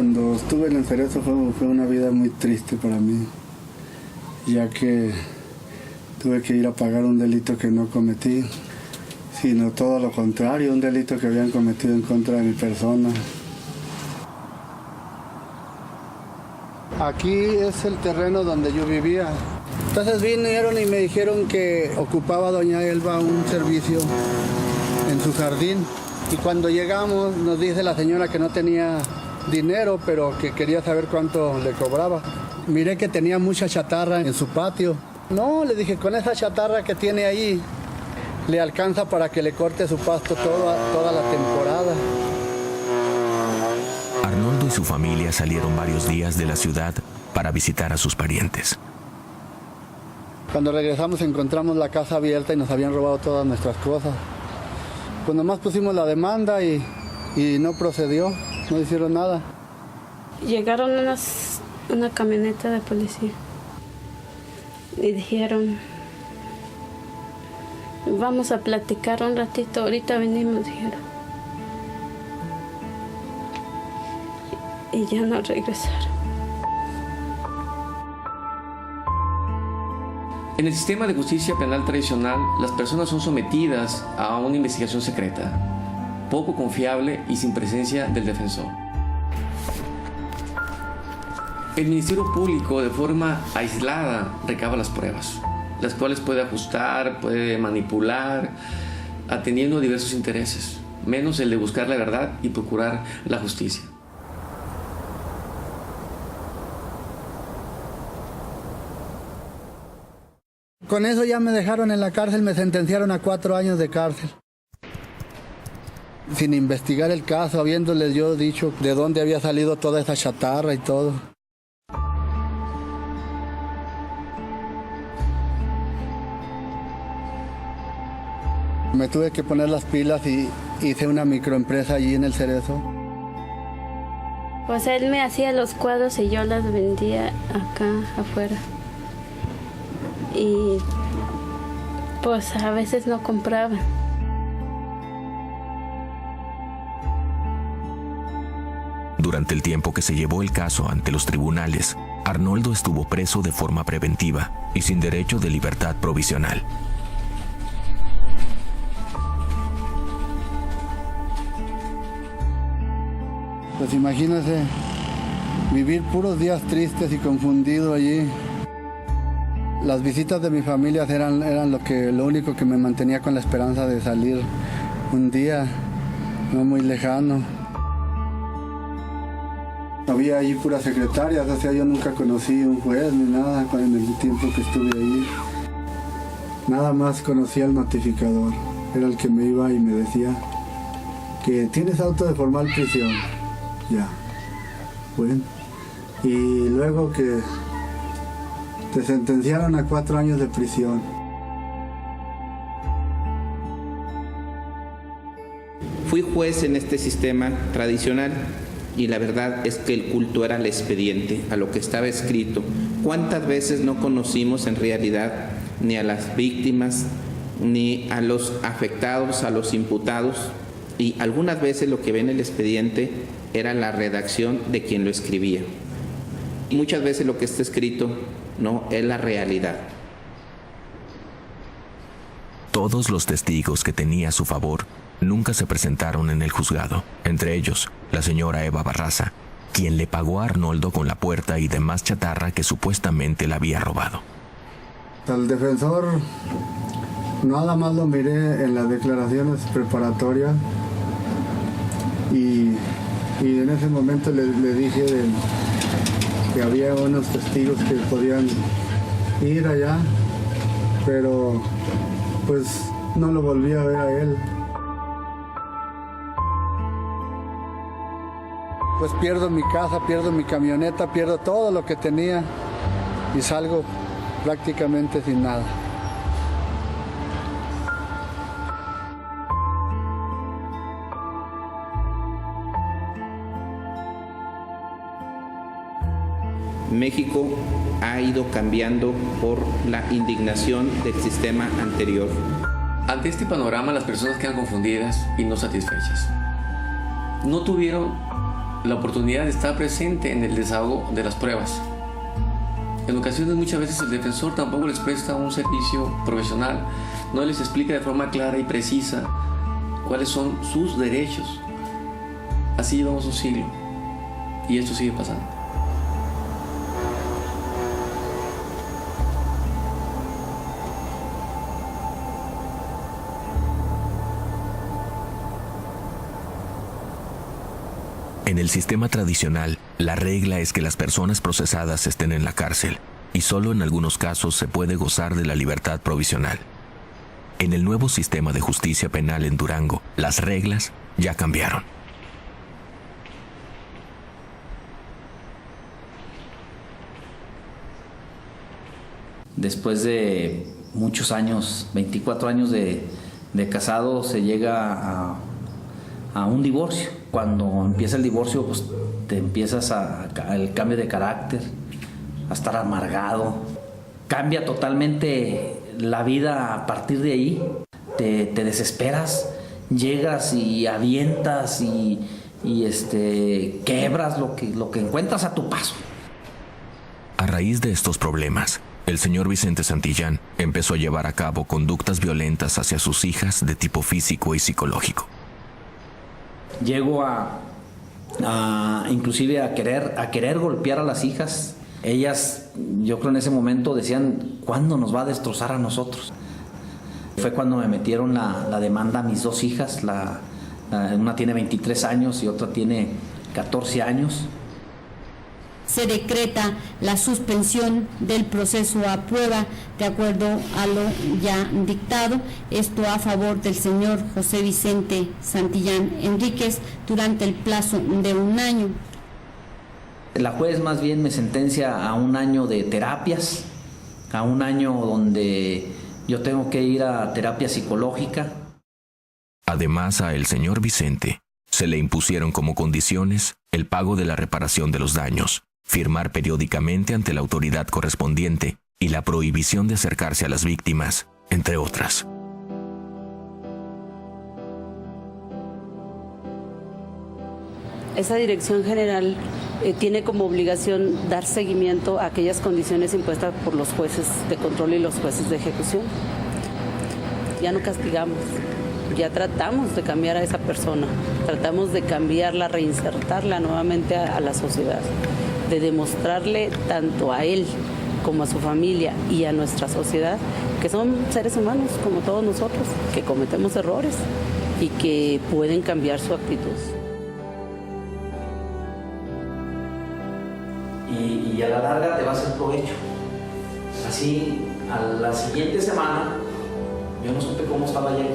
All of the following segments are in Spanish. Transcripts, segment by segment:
Cuando estuve en el Cerezo fue una vida muy triste para mí, ya que tuve que ir a pagar un delito que no cometí, sino todo lo contrario, un delito que habían cometido en contra de mi persona. Aquí es el terreno donde yo vivía. Entonces vinieron y me dijeron que ocupaba doña Elba un servicio en su jardín. Y cuando llegamos nos dice la señora que no tenía dinero, pero que quería saber cuánto le cobraba. Miré que tenía mucha chatarra en su patio. No, le dije, con esa chatarra que tiene ahí, le alcanza para que le corte su pasto toda la temporada. Arnoldo y su familia salieron varios días de la ciudad para visitar a sus parientes. Cuando regresamos encontramos la casa abierta y nos habían robado todas nuestras cosas. Pues nomás pusimos la demanda y no procedió, no hicieron nada. Llegaron una camioneta de policía y dijeron, vamos a platicar un ratito, ahorita venimos, dijeron. Y ya no regresaron. En el sistema de justicia penal tradicional, las personas son sometidas a una investigación secreta, poco confiable y sin presencia del defensor. El Ministerio Público, de forma aislada, recaba las pruebas, las cuales puede ajustar, puede manipular, atendiendo a diversos intereses, menos el de buscar la verdad y procurar la justicia. Con eso ya me dejaron en la cárcel, me sentenciaron a 4 años de cárcel. Sin investigar el caso, habiéndoles yo dicho de dónde había salido toda esa chatarra y todo. Me tuve que poner las pilas y hice una microempresa allí en el Cerezo. Pues él me hacía los cuadros y yo las vendía acá afuera. Y pues a veces no compraba. Durante el tiempo que se llevó el caso ante los tribunales, Arnoldo estuvo preso de forma preventiva y sin derecho de libertad provisional. Pues imagínese vivir puros días tristes y confundido allí. Las visitas de mi familia eran lo único que me mantenía con la esperanza de salir un día no muy lejano. Había allí puras secretarias, o sea, yo nunca conocí un juez ni nada en el tiempo que estuve ahí. Nada más conocía al notificador, era el que me iba y me decía que tienes auto de formal prisión. Ya, bueno, y luego que te sentenciaron a 4 años de prisión. Fui juez en este sistema tradicional y la verdad es que el culto era el expediente, a lo que estaba escrito. ¿Cuántas veces no conocimos en realidad ni a las víctimas, ni a los afectados, a los imputados? Y algunas veces lo que ve en el expediente era la redacción de quien lo escribía. Y muchas veces lo que está escrito no es la realidad. Todos los testigos que tenía a su favor nunca se presentaron en el juzgado, entre ellos la señora Eva Barraza, quien le pagó a Arnoldo con la puerta y demás chatarra que supuestamente le había robado. Al defensor nada más lo miré en las declaraciones preparatorias y en ese momento le dije que había unos testigos que podían ir allá, pero pues no lo volví a ver a él. Pues pierdo mi casa, pierdo mi camioneta, pierdo todo lo que tenía y salgo prácticamente sin nada. México ha ido cambiando por la indignación del sistema anterior. Ante este panorama, las personas quedan confundidas y no satisfechas. No tuvieron la oportunidad de estar presente en el desahogo de las pruebas. En ocasiones, muchas veces, el defensor tampoco les presta un servicio profesional, no les explica de forma clara y precisa cuáles son sus derechos. Así llevamos un siglo y esto sigue pasando. En el sistema tradicional, la regla es que las personas procesadas estén en la cárcel y solo en algunos casos se puede gozar de la libertad provisional. En el nuevo sistema de justicia penal en Durango, las reglas ya cambiaron. Después de muchos años, 24 años de casado, se llega a un divorcio. Cuando empieza el divorcio, pues te empiezas el cambio de carácter, a estar amargado. Cambia totalmente la vida a partir de ahí. Te desesperas, llegas y avientas y quebras lo que encuentras a tu paso. A raíz de estos problemas, el señor Vicente Santillán empezó a llevar a cabo conductas violentas hacia sus hijas de tipo físico y psicológico. Llego inclusive a querer golpear a las hijas. Ellas, yo creo en ese momento decían, ¿cuándo nos va a destrozar a nosotros? Fue cuando me metieron la demanda a mis dos hijas. Una tiene 23 años y otra tiene 14 años. Se decreta la suspensión del proceso a prueba de acuerdo a lo ya dictado, esto a favor del señor José Vicente Santillán Enríquez durante el plazo de 1 año. La juez más bien me sentencia a 1 año de terapias, a 1 año donde yo tengo que ir a terapia psicológica. Además, a el señor Vicente se le impusieron como condiciones el pago de la reparación de los daños, firmar periódicamente ante la autoridad correspondiente y la prohibición de acercarse a las víctimas, entre otras. Esa dirección general tiene como obligación dar seguimiento a aquellas condiciones impuestas por los jueces de control y los jueces de ejecución. Ya no castigamos, ya tratamos de cambiar a esa persona, tratamos de cambiarla, reinsertarla nuevamente a la sociedad, de demostrarle tanto a él como a su familia y a nuestra sociedad que son seres humanos como todos nosotros, que cometemos errores y que pueden cambiar su actitud. Y a la larga te va a hacer provecho. Así, a la siguiente semana, yo no supe cómo estaba ya aquí.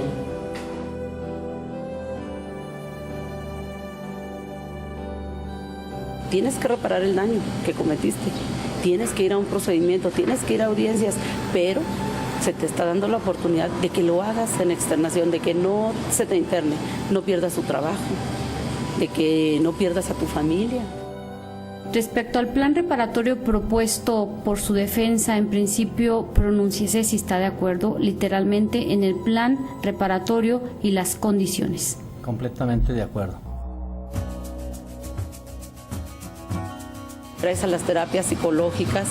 Tienes que reparar el daño que cometiste, tienes que ir a un procedimiento, tienes que ir a audiencias, pero se te está dando la oportunidad de que lo hagas en externación, de que no se te interne, no pierdas tu trabajo, de que no pierdas a tu familia. Respecto al plan reparatorio propuesto por su defensa, en principio pronúnciese si está de acuerdo literalmente en el plan reparatorio y las condiciones. Completamente de acuerdo. Gracias a las terapias psicológicas,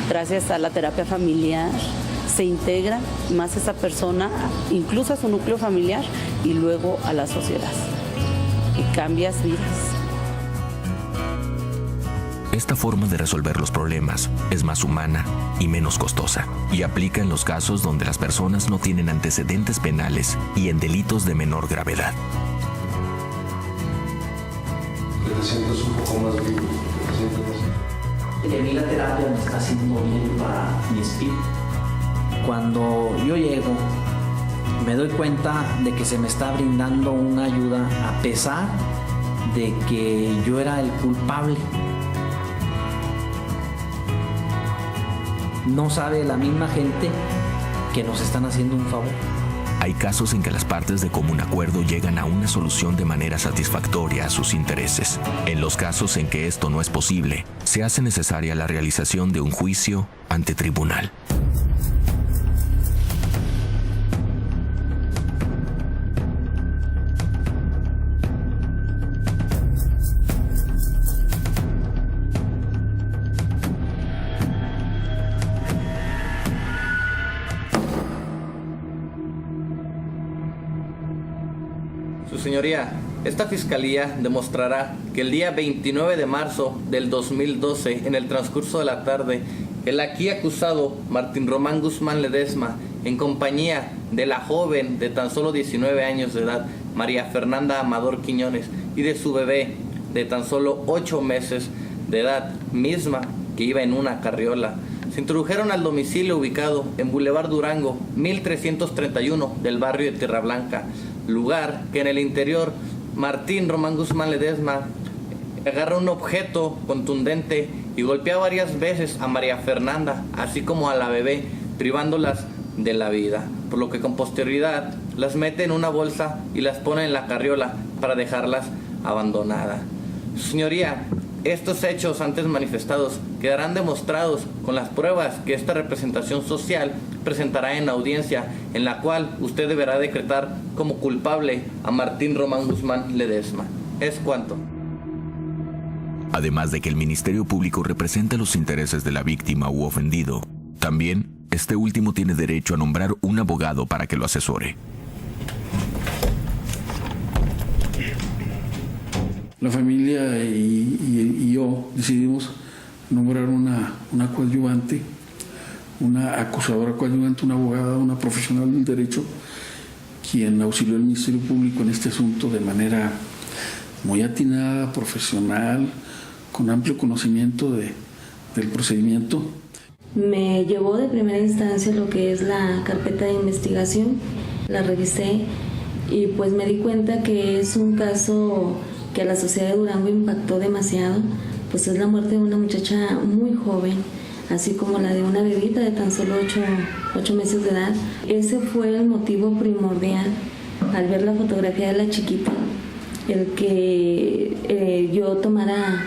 gracias a la terapia familiar, se integra más esa persona, incluso a su núcleo familiar y luego a la sociedad. Y cambias vidas. Esta forma de resolver los problemas es más humana y menos costosa, y aplica en los casos donde las personas no tienen antecedentes penales y en delitos de menor gravedad. ¿Te sientes un poco más vivo? ¿Te sientes más? A mí la terapia me está haciendo bien para mi espíritu. Cuando yo llego, me doy cuenta de que se me está brindando una ayuda a pesar de que yo era el culpable. No sabe la misma gente que nos están haciendo un favor. Hay casos en que las partes de común acuerdo llegan a una solución de manera satisfactoria a sus intereses. En los casos en que esto no es posible, se hace necesaria la realización de un juicio ante tribunal. Su señoría, esta fiscalía demostrará que el día 29 de marzo del 2012, en el transcurso de la tarde, el aquí acusado Martín Román Guzmán Ledesma, en compañía de la joven de tan solo 19 años de edad, María Fernanda Amador Quiñones, y de su bebé de tan solo 8 meses de edad, misma que iba en una carriola, se introdujeron al domicilio ubicado en Boulevard Durango, 1331 del barrio de Tierra Blanca, lugar que en el interior Martín Román Guzmán Ledesma agarra un objeto contundente y golpea varias veces a María Fernanda, así como a la bebé, privándolas de la vida, por lo que con posterioridad las mete en una bolsa y las pone en la carriola para dejarlas abandonadas. Su señoría, estos hechos antes manifestados quedarán demostrados con las pruebas que esta representación social presentará en audiencia, en la cual usted deberá decretar como culpable a Martín Román Guzmán Ledesma. Es cuanto. Además de que el Ministerio Público representa los intereses de la víctima u ofendido, también este último tiene derecho a nombrar un abogado para que lo asesore. La familia y yo decidimos nombrar una coadyuvante, una acusadora coadyuvante, una abogada, una profesional del derecho, quien auxilió al Ministerio Público en este asunto de manera muy atinada, profesional, con amplio conocimiento del procedimiento. Me llevó de primera instancia lo que es la carpeta de investigación, la revisé y pues me di cuenta que es un caso que a la sociedad de Durango impactó demasiado, pues es la muerte de una muchacha muy joven, así como la de una bebita de tan solo 8 meses de edad. Ese fue el motivo primordial al ver la fotografía de la chiquita, el que yo tomara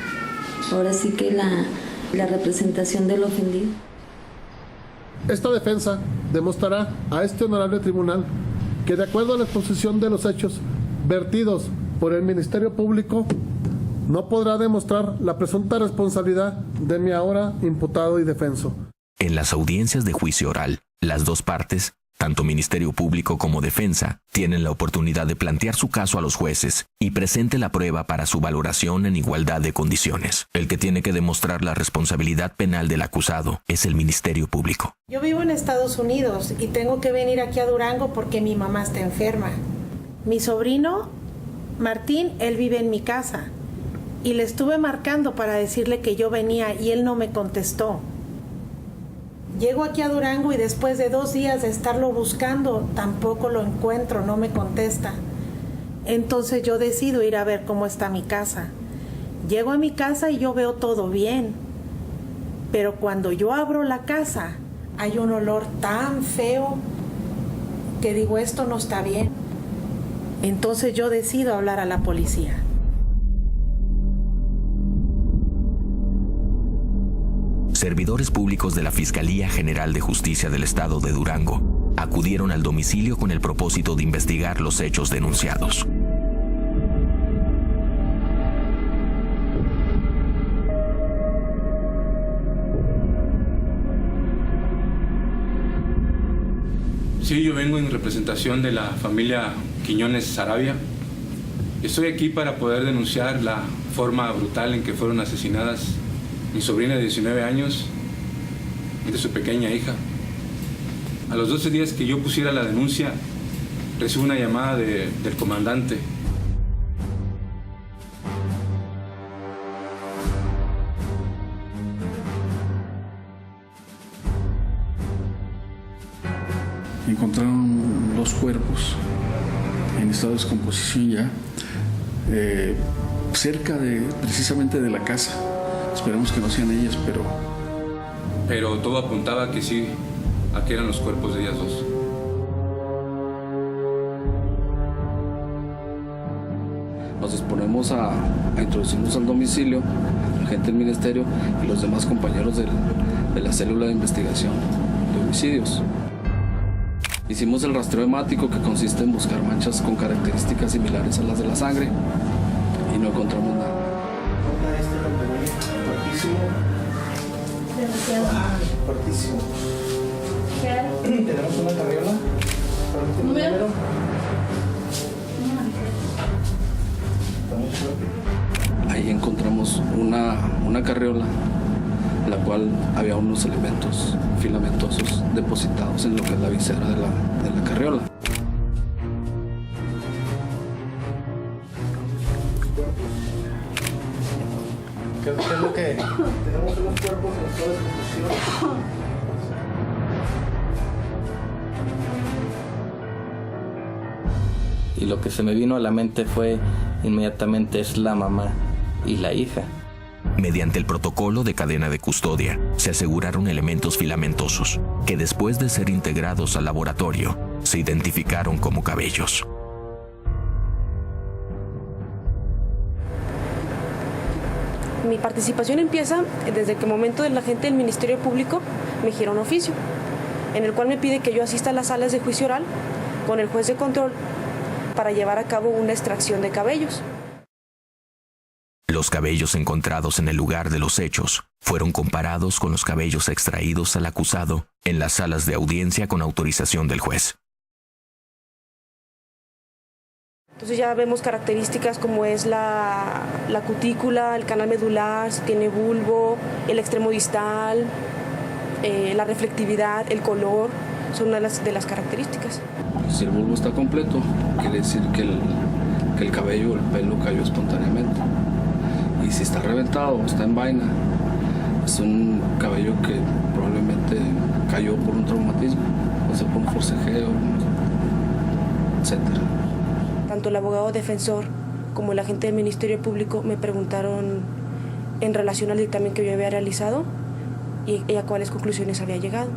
ahora sí que la representación del ofendido. Esta defensa demostrará a este honorable tribunal que, de acuerdo a la exposición de los hechos vertidos por el Ministerio Público, no podrá demostrar la presunta responsabilidad de mi ahora imputado y defenso. En las audiencias de juicio oral, las dos partes, tanto Ministerio Público como defensa, tienen la oportunidad de plantear su caso a los jueces y presente la prueba para su valoración en igualdad de condiciones. El que tiene que demostrar la responsabilidad penal del acusado es el Ministerio Público. Yo vivo en Estados Unidos y tengo que venir aquí a Durango porque mi mamá está enferma. Mi sobrino, Martín, él vive en mi casa y le estuve marcando para decirle que yo venía y él no me contestó. Llego aquí a Durango y después de 2 días de estarlo buscando, tampoco lo encuentro, no me contesta. Entonces yo decido ir a ver cómo está mi casa. Llego a mi casa y yo veo todo bien, pero cuando yo abro la casa, hay un olor tan feo que digo, esto no está bien. Entonces yo decido hablar a la policía. Servidores públicos de la Fiscalía General de Justicia del Estado de Durango acudieron al domicilio con el propósito de investigar los hechos denunciados. Sí, yo vengo en representación de la familia Quiñones Sarabia. Estoy aquí para poder denunciar la forma brutal en que fueron asesinadas mi sobrina de 19 años y de su pequeña hija. A los 12 días que yo pusiera la denuncia, recibo una llamada del comandante. Encontraron 2 cuerpos en estado de descomposición ya, cerca precisamente de la casa. Esperemos que no sean ellas, pero todo apuntaba que sí, a que eran los cuerpos de ellas 2. Nos disponemos a introducirnos al domicilio, el agente del ministerio y los demás compañeros de la célula de investigación de homicidios. Hicimos el rastreo hemático, que consiste en buscar manchas con características similares a las de la sangre, y no encontramos nada. Fuertísimo. Tenemos una carriola. ¿Número? una carriola, en la cual había unos elementos filamentosos depositados en lo que es la visera de la carriola. ¿Qué es lo que tenemos en los cuerpos en estado de descomposición? Y lo que se me vino a la mente fue inmediatamente es la mamá y la hija. Mediante el protocolo de cadena de custodia, se aseguraron elementos filamentosos que después de ser integrados al laboratorio, se identificaron como cabellos. Mi participación empieza desde que el momento del agente del Ministerio Público me gira un oficio, en el cual me pide que yo asista a las salas de juicio oral con el juez de control para llevar a cabo una extracción de cabellos. Los cabellos encontrados en el lugar de los hechos fueron comparados con los cabellos extraídos al acusado en las salas de audiencia con autorización del juez. Entonces ya vemos características como es la cutícula, el canal medular, si tiene bulbo, el extremo distal, la reflectividad, el color, son una de las características. Si el bulbo está completo, quiere decir que el cabello o el pelo cayó espontáneamente. Y si está reventado o está en vaina, es un cabello que probablemente cayó por un traumatismo, o sea, por un forcejeo, etc. Tanto el abogado defensor como el agente del Ministerio Público me preguntaron en relación al dictamen que yo había realizado y a cuáles conclusiones había llegado.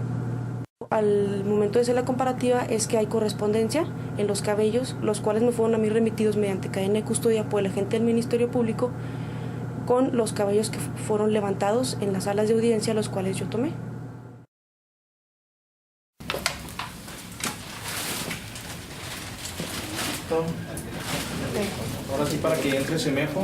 Al momento de hacer la comparativa es que hay correspondencia en los cabellos, los cuales me fueron a mí remitidos mediante cadena de custodia por el agente del Ministerio Público, con los cabellos que fueron levantados en las salas de audiencia, los cuales yo tomé. Ahora sí, para que entre Semejo.